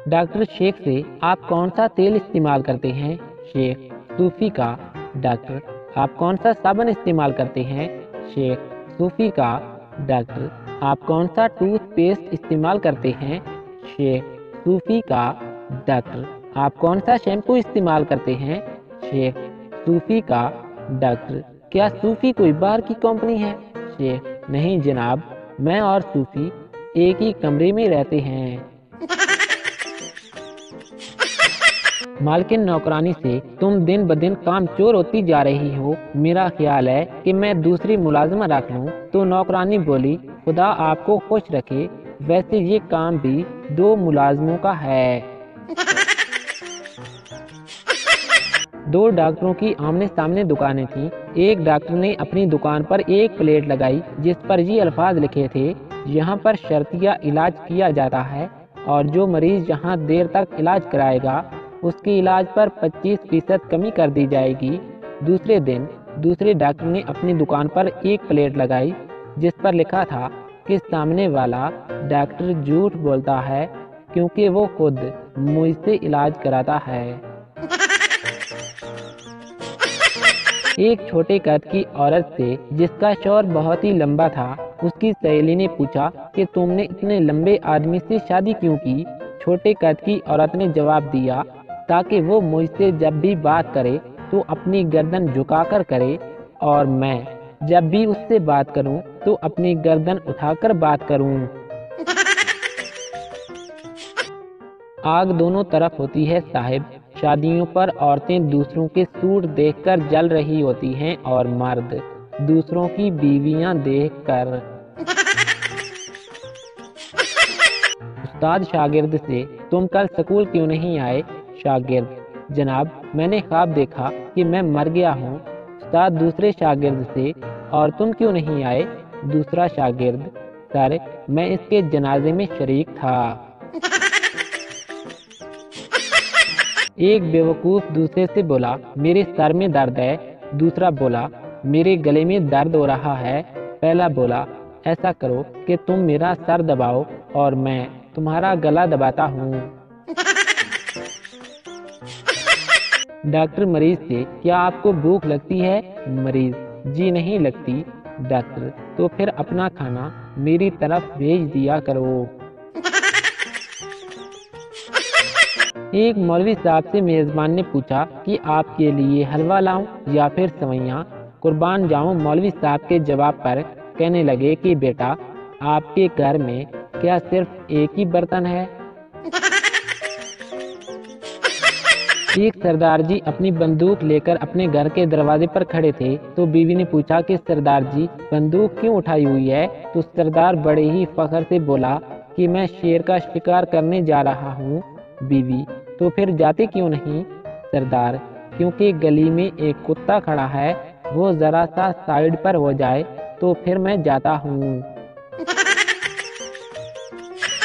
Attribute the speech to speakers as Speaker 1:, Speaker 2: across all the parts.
Speaker 1: Doctor Sheikh से आप कौन सा तेल इस्तेमाल करते हैं? शेख सूफी का। डॉक्टर आप कौन सा साबुन इस्तेमाल करते हैं? शेख सूफी का। डॉक्टर आप कौन सा टूथपेस्ट इस्तेमाल करते हैं? शेख सूफी का। डॉक्टर आप कौन सा शैम्पू इस्तेमाल करते हैं? शेख सूफी का। डॉक्टर क्या सूफी कोई बाहर की कंपनी है? शेख नहीं जनाब, मैं और सूफी एक ही कमरे में रहते हैं। मालकिन नौकरानी से तुम दिन ब दिन काम चोर होती जा रही हो, मेरा ख्याल है कि मैं दूसरी मुलाजमा रख लूं। तो नौकरानी बोली, खुदा आपको खुश रखे, वैसे ये काम भी 2 मुलाजमों का है। 2 डॉक्टरों की आमने सामने दुकानें थीं। एक डॉक्टर ने अपनी दुकान पर एक प्लेट लगाई जिस पर ये अल्फाज लिखे थे, यहाँ पर शर्तिया इलाज किया जाता है और जो मरीज यहाँ देर तक इलाज कराएगा उसके इलाज पर 25% कमी कर दी जाएगी। दूसरे दिन दूसरे डॉक्टर ने अपनी दुकान पर एक प्लेट लगाई जिस पर लिखा था कि सामने वाला डॉक्टर झूठ बोलता है क्योंकि वो खुद मुझसे इलाज कराता है। एक छोटे कद की औरत से जिसका शौहर बहुत ही लंबा था, उसकी सहेली ने पूछा कि तुमने इतने लंबे आदमी से शादी क्यों की? छोटे कद की औरत ने जवाब दिया, ताकि वो मुझसे जब भी बात करे तो अपनी गर्दन झुकाकर करे और मैं जब भी उससे बात करूं तो अपनी गर्दन उठाकर बात करूं। आग दोनों तरफ होती है साहिब। शादियों पर औरतें दूसरों के सूट देखकर जल रही होती हैं और मर्द दूसरों की बीवियां देखकर। उस्ताद शागिर्द से तुम कल स्कूल क्यों नहीं आए? शागिर्द जनाब, मैंने ख्वाब देखा कि मैं मर गया हूँ। उस्ताद दूसरे शागिर्द से, और तुम क्यों नहीं आए? दूसरा शागिर्द, सर मैं इसके जनाजे में शरीक था। एक बेवकूफ दूसरे से बोला, मेरे सर में दर्द है। दूसरा बोला, मेरे गले में दर्द हो रहा है। पहला बोला, ऐसा करो कि तुम मेरा सर दबाओ और मैं तुम्हारा गला दबाता हूँ। डॉक्टर मरीज से, क्या आपको भूख लगती है? मरीज, जी नहीं लगती। डॉक्टर, तो फिर अपना खाना मेरी तरफ भेज दिया करो। एक मौलवी साहब से मेजबान ने पूछा कि आपके लिए हलवा लाऊं या फिर सवैयां? कुर्बान जाऊं मौलवी साहब के जवाब पर कहने लगे कि बेटा, आपके घर में क्या सिर्फ एक ही बर्तन है? एक सरदार जी अपनी बंदूक लेकर अपने घर के दरवाजे पर खड़े थे तो बीवी ने पूछा कि सरदार जी बंदूक क्यों उठाई हुई है? तो सरदार बड़े ही फख्र से बोला कि मैं शेर का शिकार करने जा रहा हूँ। बीवी, तो फिर जाते क्यों नहीं? सरदार, क्योंकि गली में एक कुत्ता खड़ा है, वो जरा सा साइड पर हो जाए तो फिर मैं जाता हूँ।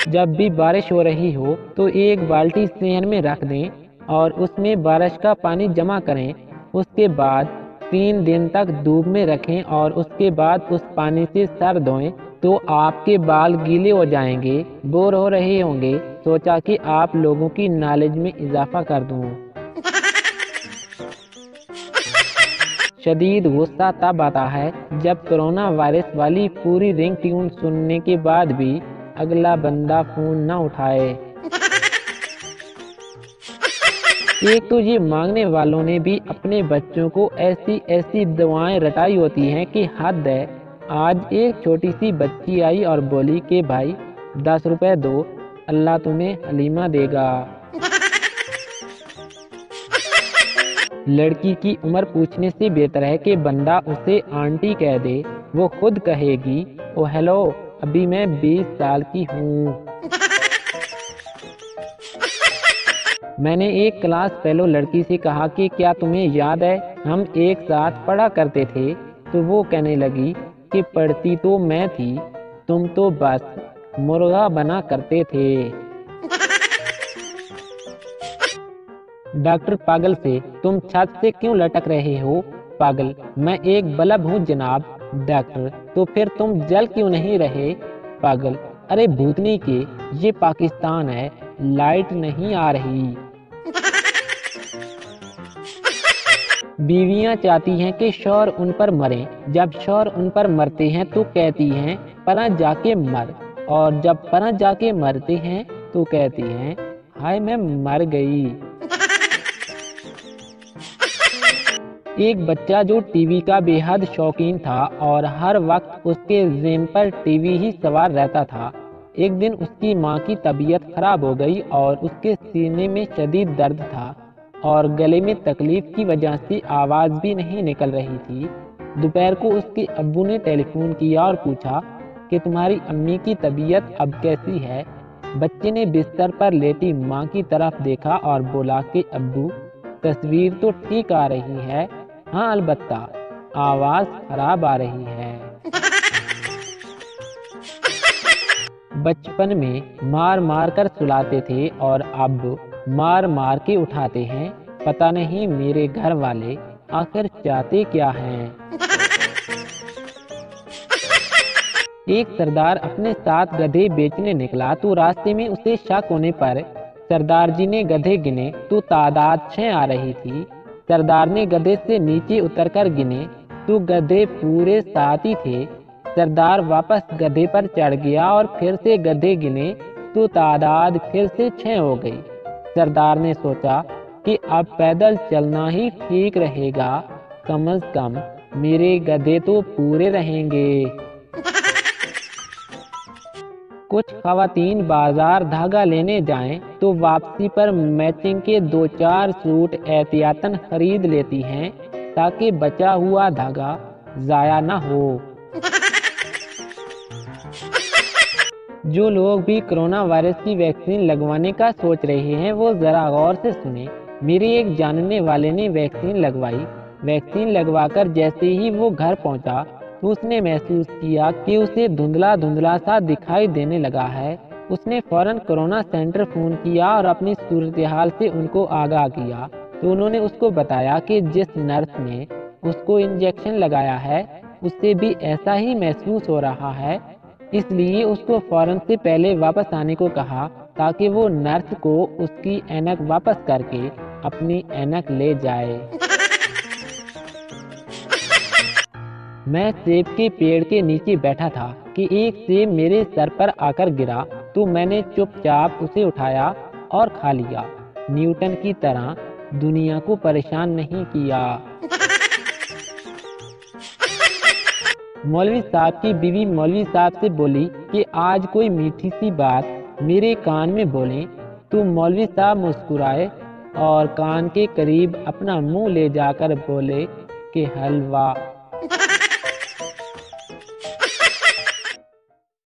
Speaker 1: जब भी बारिश हो रही हो तो एक बाल्टी सेहन में रख दें और उसमें बारिश का पानी जमा करें। उसके बाद 3 दिन तक धूप में रखें और उसके बाद उस पानी से सर धोएं तो आपके बाल गीले हो जाएंगे। बोर हो रहे होंगे, सोचा कि आप लोगों की नॉलेज में इजाफा कर दूं। शदीद गुस्सा तब आता है जब कोरोना वायरस वाली पूरी रिंग ट्यून सुनने के बाद भी अगला बंदा फोन न उठाए। एक तो ये मांगने वालों ने भी अपने बच्चों को ऐसी ऐसी दवाएं रटाई होती हैं कि हद है। आज एक छोटी सी बच्ची आई और बोली कि भाई 10 रुपए दो, अल्लाह तुम्हें हलीमा देगा। लड़की की उम्र पूछने से बेहतर है कि बंदा उसे आंटी कह दे। वो खुद कहेगी, ओ हेलो, अभी मैं 20 साल की हूँ। मैंने एक क्लास फेलो लड़की से कहा कि क्या तुम्हें याद है हम एक साथ पढ़ा करते थे? तो वो कहने लगी कि पढ़ती तो मैं थी, तुम तो बस मुर्गा बना करते थे। डॉक्टर पागल से, तुम छत से क्यों लटक रहे हो? पागल, मैं एक बल्ब हूँ जनाब। डॉक्टर, तो फिर तुम जल क्यों नहीं रहे? पागल, अरे भूतनी के, ये पाकिस्तान है, लाइट नहीं आ रही। बीवियां चाहती हैं कि शौहर उन पर मरे। जब शौहर उन पर मरते हैं तो कहती हैं परा जाके मर, और जब परा जाके मरते हैं तो कहती हैं हाय मैं मर गई। एक बच्चा जो टीवी का बेहद शौकीन था और हर वक्त उसके ज़हन पर टीवी ही सवार रहता था, एक दिन उसकी माँ की तबीयत खराब हो गई और उसके सीने में शदीद दर्द था और गले में तकलीफ की वजह से आवाज़ भी नहीं निकल रही थी। दोपहर को उसके अब्बू ने टेलीफोन किया और पूछा कि तुम्हारी अम्मी की तबीयत अब कैसी है। बच्चे ने बिस्तर पर लेटी माँ की तरफ देखा और बोला कि अब्बू, तस्वीर तो ठीक आ रही है, हाँ अलबत्ता आवाज़ खराब आ रही है। बचपन में मार मार कर सुलाते थे और अब मार मार के उठाते हैं। पता नहीं मेरे घर वाले आखिर चाहते क्या हैं। एक सरदार अपने साथ गधे बेचने निकला तो रास्ते में उसे शक होने पर सरदार जी ने गधे गिने तो तादाद 6 आ रही थी। सरदार ने गधे से नीचे उतरकर गिने तो गधे पूरे 7 ही थे। सरदार वापस गधे पर चढ़ गया और फिर से गधे गिने तो तादाद फिर से 6 हो गई। सरदार ने सोचा कि अब पैदल चलना ही ठीक रहेगा, कम से कम मेरे गधे तो पूरे रहेंगे। कुछ खवातीन बाजार धागा लेने जाएं तो वापसी पर मैचिंग के 2-4 सूट एहतियातन खरीद लेती हैं ताकि बचा हुआ धागा जाया न हो। जो लोग भी कोरोना वायरस की वैक्सीन लगवाने का सोच रहे हैं वो जरा गौर से सुने। मेरे एक जानने वाले ने वैक्सीन लगवाई। वैक्सीन लगवाकर जैसे ही वो घर पहुंचा तो उसने महसूस किया कि उसे धुंधला धुंधला सा दिखाई देने लगा है। उसने फौरन कोरोना सेंटर फोन किया और अपनी सूरत हाल से उनको आगाह किया तो उन्होंने उसको बताया कि जिस नर्स ने उसको इंजेक्शन लगाया है उससे भी ऐसा ही महसूस हो रहा है, इसलिए उसको फौरन से पहले वापस आने को कहा ताकि वो नर्स को उसकी ऐनक वापस करके अपनी ऐनक ले जाए। मैं सेब के पेड़ के नीचे बैठा था कि एक सेब मेरे सर पर आकर गिरा तो मैंने चुपचाप उसे उठाया और खा लिया। न्यूटन की तरह दुनिया को परेशान नहीं किया। मौलवी साहब की बीवी मौलवी साहब से बोली कि आज कोई मीठी सी बात मेरे कान में बोलें, तो मौलवी साहब मुस्कुराए और कान के करीब अपना मुंह ले जाकर बोले कि हलवा।